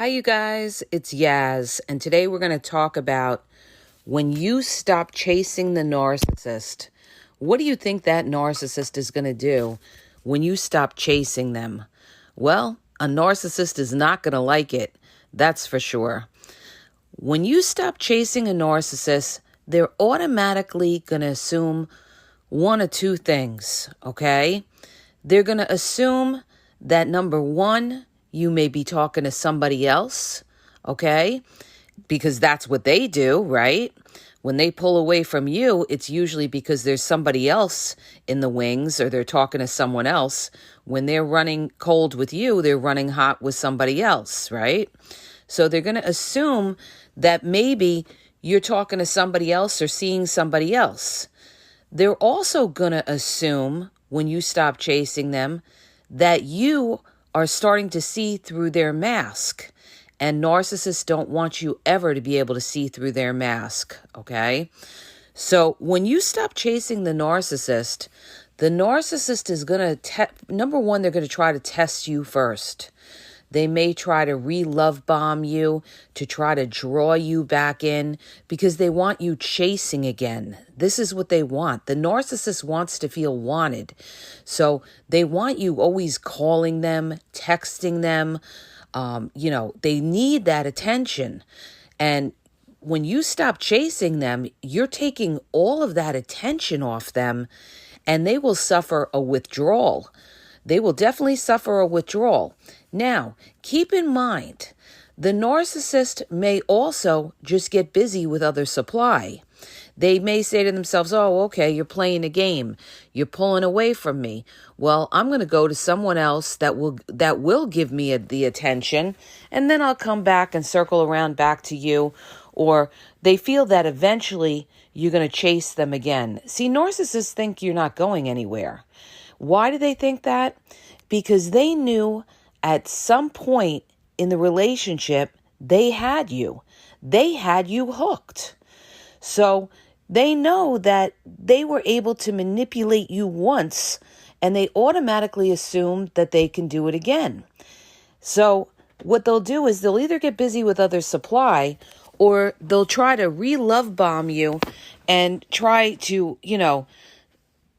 Hi, you guys. It's Yaz, and today we're going to talk about when you stop chasing the narcissist. What do you think that narcissist is going to do when you stop chasing them? Well, a narcissist is not going to like it. That's for sure. When you stop chasing a narcissist, they're automatically going to assume one or two things, okay? They're going to assume that number one, you may be talking to somebody else, okay? Because that's what they do, right? When they pull away from you, it's usually because there's somebody else in the wings or they're talking to someone else. When they're running cold with you, they're running hot with somebody else, right? So they're going to assume that maybe you're talking to somebody else or seeing somebody else. They're also going to assume when you stop chasing them that you are starting to see through their mask. And narcissists don't want you ever to be able to see through their mask, okay? So when you stop chasing the narcissist is going to, number one, they're going to try to test you first. They may try to re-love bomb you, to try to draw you back in because they want you chasing again. This is what they want. The narcissist wants to feel wanted. So they want you always calling them, texting them. They need that attention. And when you stop chasing them, you're taking all of that attention off them and they will suffer a withdrawal. They will definitely suffer a withdrawal. Now, keep in mind, the narcissist may also just get busy with other supply. They may say to themselves, oh, okay, you're playing a game. You're pulling away from me. Well, I'm going to go to someone else that will give me the attention, and then I'll come back and circle around back to you. Or they feel that eventually you're going to chase them again. See, narcissists think you're not going anywhere. Why do they think that? Because they knew at some point in the relationship, they had you. They had you hooked. So they know that they were able to manipulate you once, and they automatically assume that they can do it again. So what they'll do is they'll either get busy with other supply, or they'll try to re-love bomb you and try to,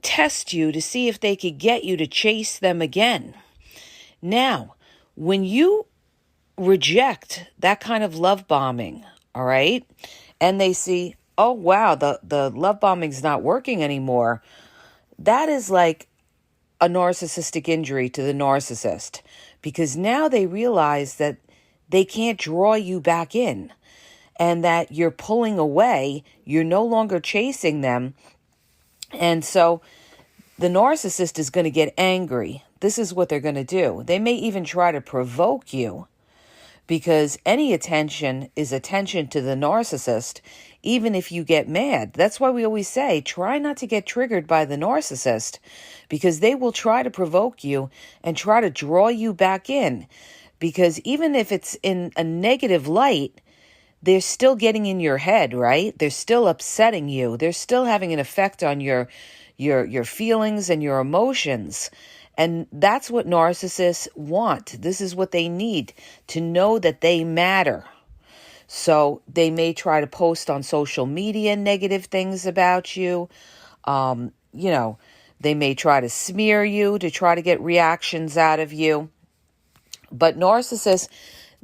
test you to see if they could get you to chase them again. Now, when you reject that kind of love bombing, all right, and they see, oh, wow, the love bombing's not working anymore, that is like a narcissistic injury to the narcissist, because now they realize that they can't draw you back in and that you're pulling away, you're no longer chasing them. And so the narcissist is going to get angry. This is what they're going to do. They may even try to provoke you, because any attention is attention to the narcissist, even if you get mad. That's why we always say, try not to get triggered by the narcissist, because they will try to provoke you and try to draw you back in. Because even if it's in a negative light, they're still getting in your head, right? They're still upsetting you. They're still having an effect on your feelings and your emotions. And that's what narcissists want. This is what they need, to know that they matter. So they may try to post on social media negative things about you. They may try to smear you to try to get reactions out of you. But narcissists,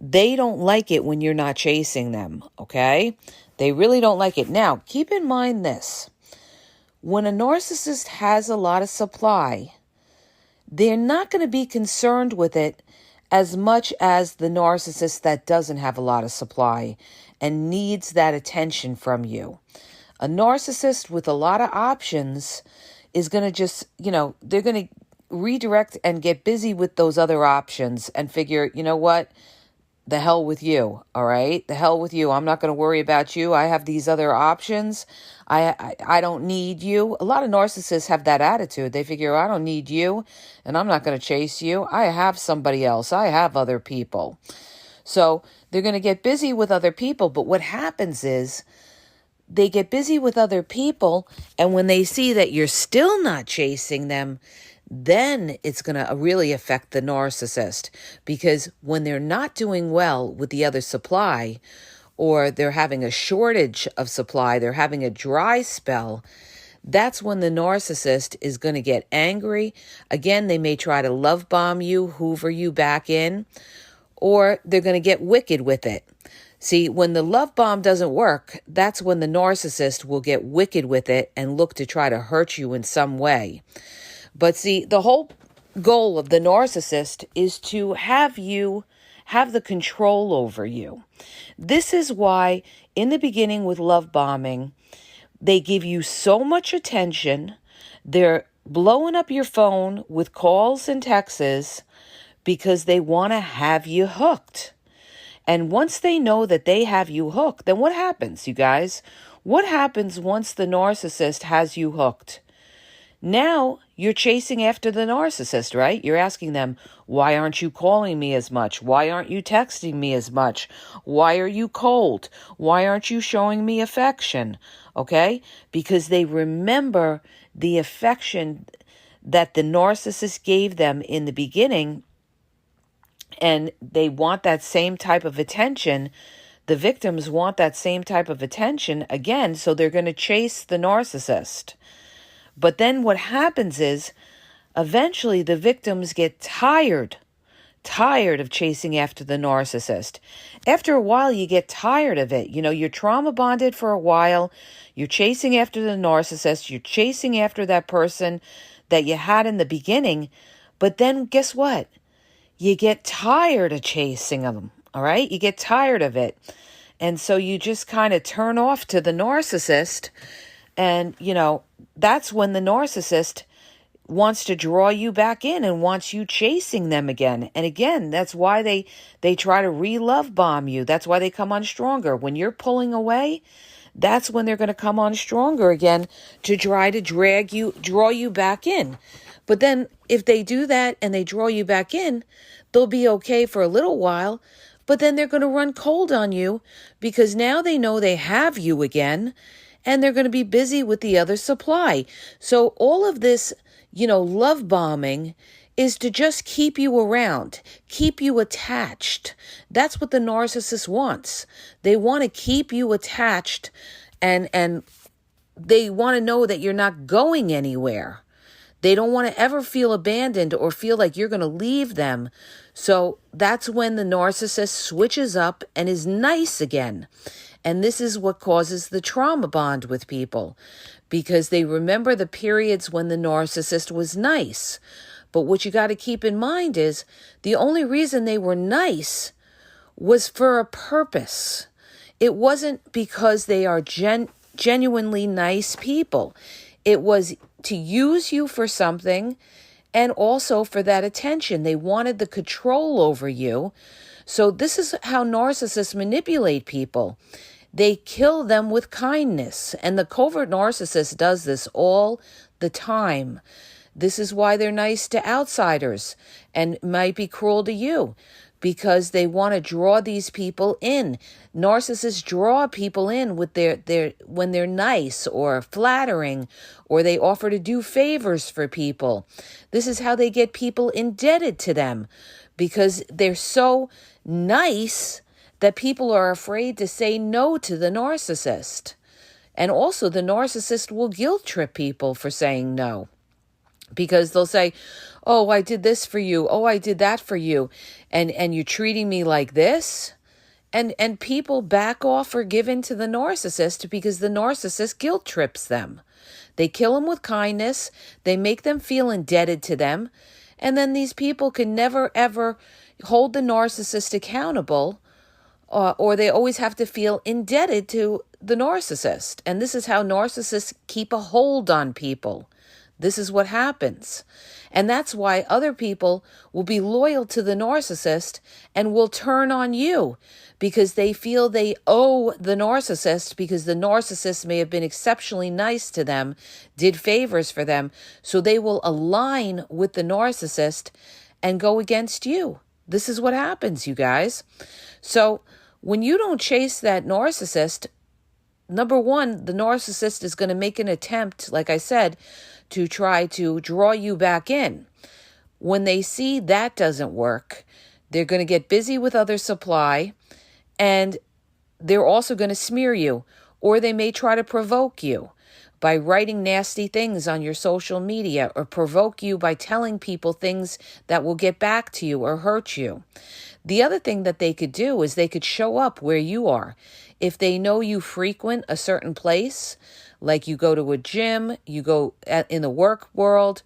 they don't like it when you're not chasing them, okay? They really don't like it. Now, keep in mind this. When a narcissist has a lot of supply, they're not going to be concerned with it as much as the narcissist that doesn't have a lot of supply and needs that attention from you. A narcissist with a lot of options is going to just, they're going to redirect and get busy with those other options and figure, you know what? The hell with you, all right? The hell with you. I'm not going to worry about you. I have these other options. I don't need you. A lot of narcissists have that attitude. They figure, I don't need you, and I'm not going to chase you. I have somebody else. I have other people. So they're going to get busy with other people. But what happens is they get busy with other people, and when they see that you're still not chasing them, then it's going to really affect the narcissist, because when they're not doing well with the other supply, or they're having a shortage of supply, they're having a dry spell, that's when the narcissist is going to get angry. Again, they may try to love bomb you, hoover you back in, or they're going to get wicked with it. See, when the love bomb doesn't work, that's when the narcissist will get wicked with it and look to try to hurt you in some way. But see, the whole goal of the narcissist is to have you have the control over you. This is why in the beginning with love bombing, they give you so much attention. They're blowing up your phone with calls and texts because they want to have you hooked. And once they know that they have you hooked, then what happens, you guys? What happens once the narcissist has you hooked? Now you're chasing after the narcissist, right? You're asking them, why aren't you calling me as much? Why aren't you texting me as much? Why are you cold? Why aren't you showing me affection? Okay? Because they remember the affection that the narcissist gave them in the beginning, and they want that same type of attention. The victims want that same type of attention again, so they're going to chase the narcissist. But then what happens is, eventually the victims get tired of chasing after the narcissist. After a while, you get tired of it. You know, you're trauma bonded for a while. You're chasing after the narcissist. You're chasing after that person that you had in the beginning. But then guess what? You get tired of chasing them, all right? You get tired of it. And so you just kind of turn off to the narcissist. And, you know, that's when the narcissist wants to draw you back in and wants you chasing them again. And again, that's why they try to re-love bomb you. That's why they come on stronger. When you're pulling away, that's when they're going to come on stronger again to try to draw you back in. But then if they do that and they draw you back in, they'll be okay for a little while, but then they're going to run cold on you because now they know they have you again, and they're going to be busy with the other supply. So all of this, you know, love bombing is to just keep you around, keep you attached. That's what the narcissist wants. They want to keep you attached, and they want to know that you're not going anywhere. They don't want to ever feel abandoned or feel like you're going to leave them. So that's when the narcissist switches up and is nice again. And this is what causes the trauma bond with people, because they remember the periods when the narcissist was nice. But what you got to keep in mind is the only reason they were nice was for a purpose. It wasn't because they are genuinely nice people. It was to use you for something, and also for that attention. They wanted the control over you. So this is how narcissists manipulate people. They kill them with kindness. And the covert narcissist does this all the time. This is why they're nice to outsiders and might be cruel to you, because they want to draw these people in. Narcissists draw people in with their when they're nice or flattering, or they offer to do favors for people. This is how they get people indebted to them, because they're so nice that people are afraid to say no to the narcissist. And also the narcissist will guilt trip people for saying no, because they'll say, oh, I did this for you. Oh, I did that for you. And you're treating me like this. And people back off or give in to the narcissist because the narcissist guilt trips them. They kill them with kindness. They make them feel indebted to them. And then these people can never, ever hold the narcissist accountable, or they always have to feel indebted to the narcissist. And this is how narcissists keep a hold on people. This is what happens. And that's why other people will be loyal to the narcissist and will turn on you, because they feel they owe the narcissist, because the narcissist may have been exceptionally nice to them, did favors for them. So they will align with the narcissist and go against you. This is what happens, you guys. So when you don't chase that narcissist, number one, the narcissist is going to make an attempt, like I said, to try to draw you back in. When they see that doesn't work, they're going to get busy with other supply, and they're also going to smear you, or they may try to provoke you by writing nasty things on your social media, or provoke you by telling people things that will get back to you or hurt you. The other thing that they could do is they could show up where you are. If they know you frequent a certain place, like you go to a gym, you go in the work world,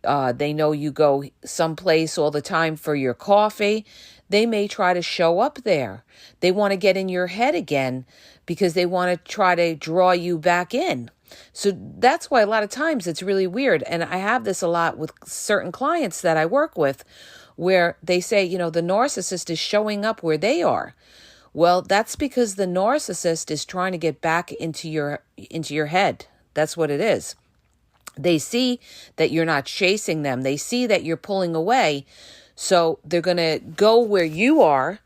they know you go someplace all the time for your coffee, they may try to show up there. They want to get in your head again because they want to try to draw you back in. So that's why a lot of times it's really weird. And I have this a lot with certain clients that I work with, where they say, the narcissist is showing up where they are. Well, that's because the narcissist is trying to get back into your head. That's what it is. They see that you're not chasing them. They see that you're pulling away. So they're going to go where you are.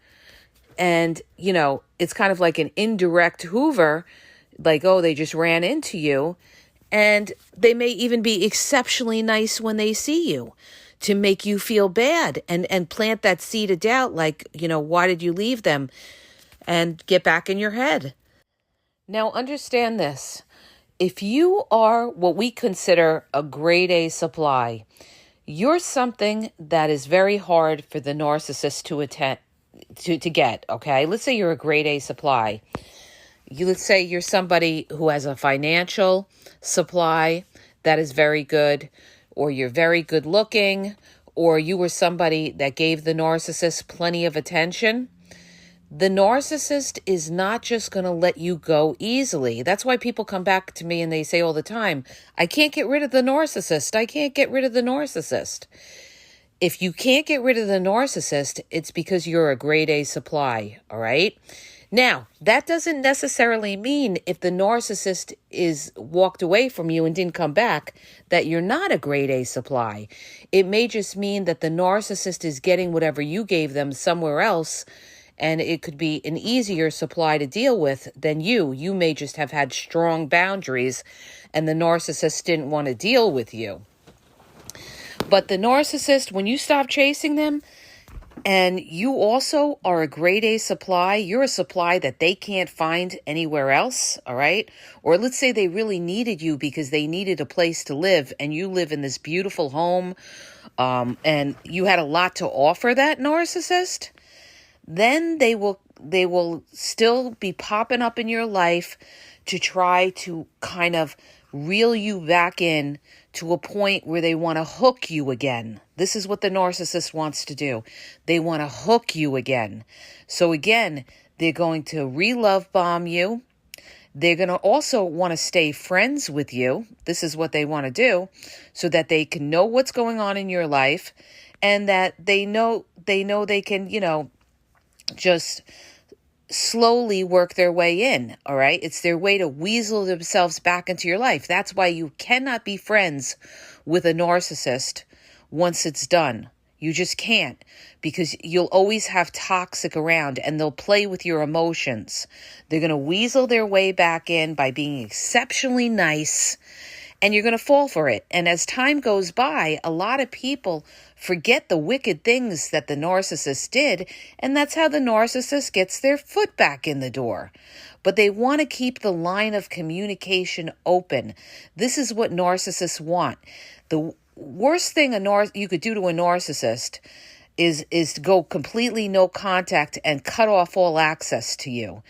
And, it's kind of like an indirect Hoover, like, oh, they just ran into you. And they may even be exceptionally nice when they see you to make you feel bad and plant that seed of doubt, like, why did you leave them? And get back in your head. Now, understand this. If you are what we consider a grade A supply, you're something that is very hard for the narcissist to get, okay? Let's say you're a grade A supply. Let's say you're somebody who has a financial supply that is very good, or you're very good looking, or you were somebody that gave the narcissist plenty of attention. The narcissist is not just going to let you go easily. That's why people come back to me and they say all the time, I can't get rid of the narcissist. I can't get rid of the narcissist. If you can't get rid of the narcissist, it's because you're a grade A supply, all right? Now, that doesn't necessarily mean if the narcissist is walked away from you and didn't come back, that you're not a grade A supply. It may just mean that the narcissist is getting whatever you gave them somewhere else, and it could be an easier supply to deal with than you. You may just have had strong boundaries, and the narcissist didn't want to deal with you. But the narcissist, when you stop chasing them, and you also are a grade A supply, you're a supply that they can't find anywhere else, all right? Or let's say they really needed you because they needed a place to live, and you live in this beautiful home, and you had a lot to offer that narcissist. Then they will still be popping up in your life to try to kind of reel you back in to a point where they want to hook you again. This is what the narcissist wants to do. They want to hook you again. So again, they're going to re-love bomb you. They're going to also want to stay friends with you. This is what they want to do, so that they can know what's going on in your life, and that they know they can, just slowly work their way in, all right? It's their way to weasel themselves back into your life. That's why you cannot be friends with a narcissist once it's done. You just can't, because you'll always have toxic around, and they'll play with your emotions. They're going to weasel their way back in by being exceptionally nice, and you're going to fall for it. And as time goes by, a lot of people forget the wicked things that the narcissist did, and that's how the narcissist gets their foot back in the door. But they want to keep the line of communication open. This is what narcissists want. The worst thing you could do to a narcissist is to go completely no contact and cut off all access to you.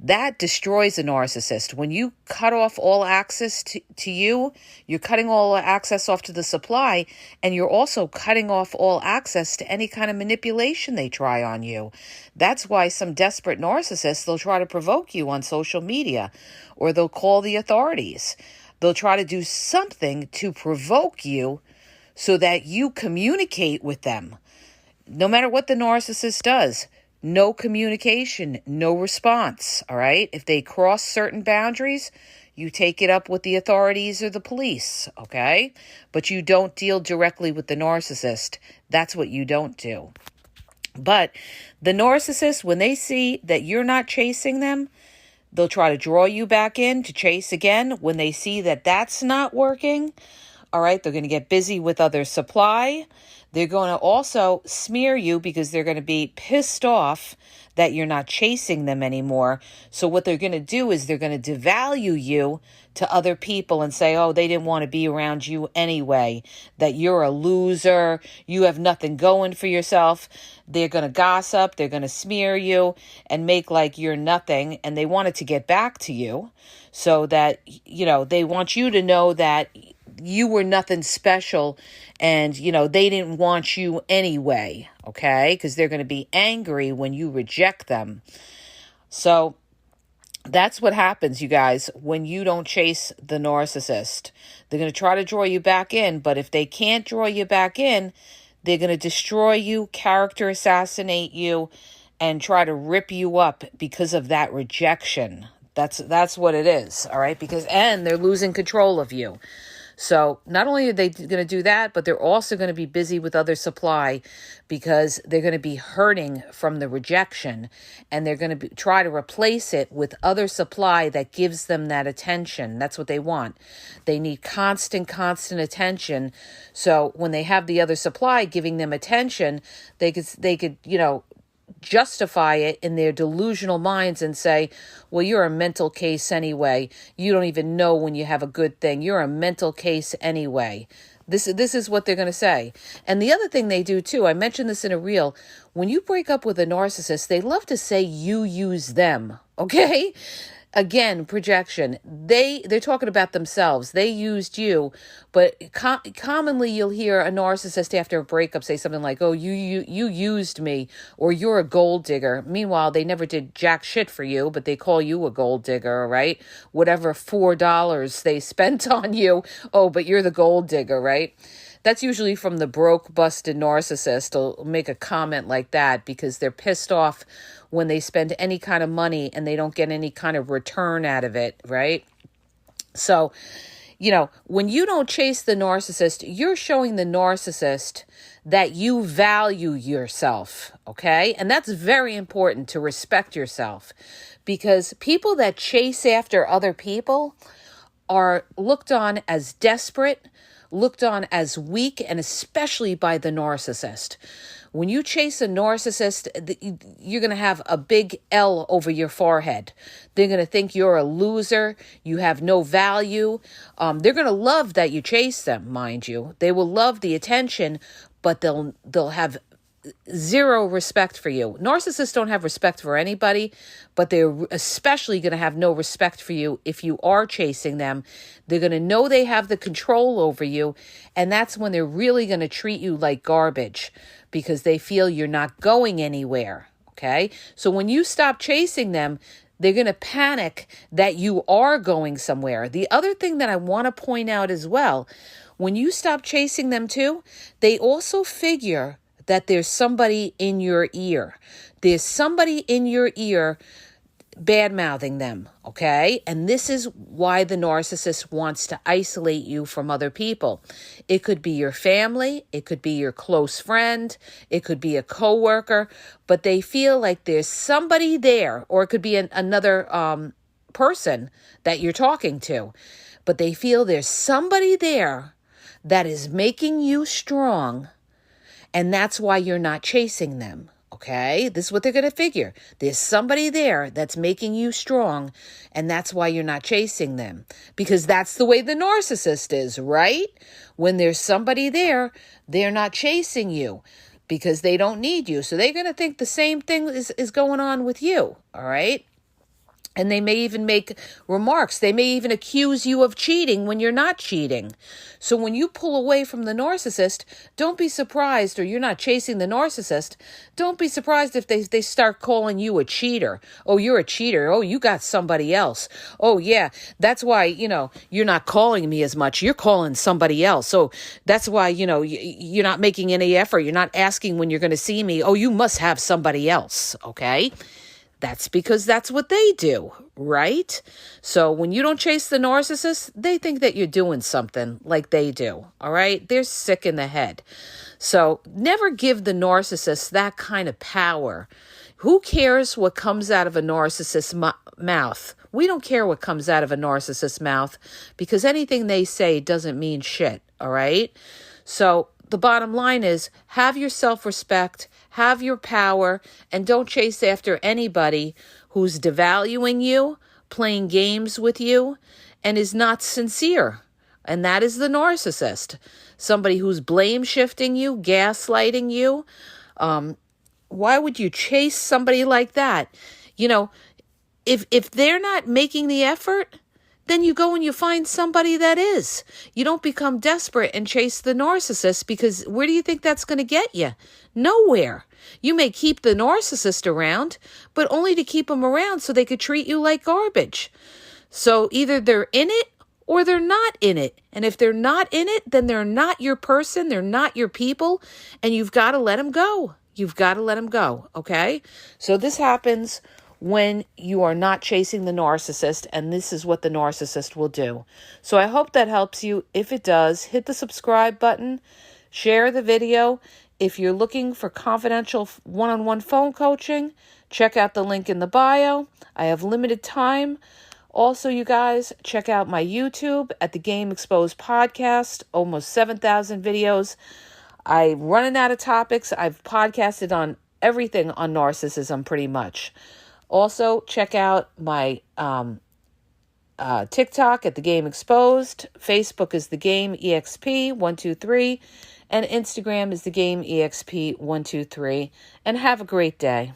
That destroys a narcissist. When you cut off all access to you, you're cutting all access off to the supply, and you're also cutting off all access to any kind of manipulation they try on you. That's why some desperate narcissists, they'll try to provoke you on social media, or they'll call the authorities. They'll try to do something to provoke you so that you communicate with them. No matter what the narcissist does, no communication, no response, all right? If they cross certain boundaries, you take it up with the authorities or the police, okay? But you don't deal directly with the narcissist. That's what you don't do. But the narcissist, when they see that you're not chasing them, They'll try to draw you back in to chase again. When they see that that's not working, all right, they're going to get busy with other supply. They're going to also smear you because they're going to be pissed off that you're not chasing them anymore. So what they're going to do is they're going to devalue you to other people and say, oh, they didn't want to be around you anyway, that you're a loser, you have nothing going for yourself. They're going to gossip, they're going to smear you and make like you're nothing. And they want it to get back to you so that, they want you to know that you were nothing special and, they didn't want you anyway, okay? Because they're going to be angry when you reject them. So that's what happens, you guys, when you don't chase the narcissist. They're going to try to draw you back in, but if they can't draw you back in, they're going to destroy you, character assassinate you, and try to rip you up because of that rejection. That's what it is, all right? And they're losing control of you. So not only are they going to do that, but they're also going to be busy with other supply because they're going to be hurting from the rejection, and they're going to try to replace it with other supply that gives them that attention. That's what they want. They need constant attention. So when they have the other supply giving them attention, they could justify it in their delusional minds and say, well, you're a mental case anyway. You don't even know when you have a good thing. You're a mental case anyway. This is what they're going to say. And the other thing they do too, I mentioned this in a reel, when you break up with a narcissist, they love to say you use them, okay? Again, projection. They're talking about themselves. They used you, but commonly you'll hear a narcissist after a breakup say something like, "Oh, you used me," or "You're a gold digger." Meanwhile, they never did jack shit for you, but they call you a gold digger, right? Whatever $4 they spent on you, oh, but you're the gold digger, right? That's usually from the broke, busted narcissist. Will make a comment like that because they're pissed off when they spend any kind of money and they don't get any kind of return out of it, right? So, when you don't chase the narcissist, you're showing the narcissist that you value yourself, okay? And that's very important, to respect yourself, because people that chase after other people are looked on as desperate, looked on as weak, and especially by the narcissist. When you chase a narcissist, you're going to have a big L over your forehead. They're going to think you're a loser. You have no value. They're going to love that you chase them, mind you. They will love the attention, but they'll have zero respect for you. Narcissists don't have respect for anybody, but they're especially going to have no respect for you if you are chasing them. They're going to know they have the control over you, and that's when they're really going to treat you like garbage because they feel you're not going anywhere, okay? So when you stop chasing them, they're going to panic that you are going somewhere. The other thing that I want to point out as well, when you stop chasing them too, they also figure that there's somebody in your ear. There's somebody in your ear bad-mouthing them, okay? And this is why the narcissist wants to isolate you from other people. It could be your family, it could be your close friend, it could be a coworker, but they feel like there's somebody there, or it could be another person that you're talking to, but they feel there's somebody there that is making you strong, and that's why you're not chasing them. Okay, this is what they're going to figure. There's somebody there that's making you strong, and that's why you're not chasing them. Because that's the way the narcissist is, right? When there's somebody there, they're not chasing you because they don't need you. So they're going to think the same thing is going on with you, all right? And they may even make remarks. They may even accuse you of cheating when you're not cheating. So when you pull away from the narcissist, don't be surprised, or you're not chasing the narcissist, don't be surprised if they start calling you a cheater. Oh, you're a cheater. Oh, you got somebody else. Oh, yeah, that's why, you're not calling me as much. You're calling somebody else. So that's why, you're not making any effort. You're not asking when you're going to see me. Oh, you must have somebody else, okay? That's because that's what they do, right? So when you don't chase the narcissist, they think that you're doing something like they do, all right? They're sick in the head. So never give the narcissist that kind of power. Who cares what comes out of a narcissist's mouth? We don't care what comes out of a narcissist's mouth because anything they say doesn't mean shit, all right? So the bottom line is have your self-respect, have your power, and don't chase after anybody who's devaluing you, playing games with you, and is not sincere. And that is the narcissist. Somebody who's blame shifting you, gaslighting you. Why would you chase somebody like that? You know, if they're not making the effort, then you go and you find somebody that is. You don't become desperate and chase the narcissist, because where do you think that's going to get you? Nowhere. You may keep the narcissist around, but only to keep them around so they could treat you like garbage. So either they're in it or they're not in it. And if they're not in it, then they're not your person, they're not your people, and you've got to let them go. You've got to let them go, okay? So this happens when you are not chasing the narcissist, and this is what the narcissist will do. So I hope that helps you. If it does, hit the subscribe button, share the video. If you're looking for confidential one-on-one phone coaching, check out the link in the bio. I have limited time. Also, you guys, check out my YouTube at the Game Exposed Podcast, almost 7,000 videos. I'm running out of topics. I've podcasted on everything on narcissism pretty much. Also, check out my TikTok at The Game Exposed. Facebook is The Game EXP123. And Instagram is The Game EXP123. And have a great day.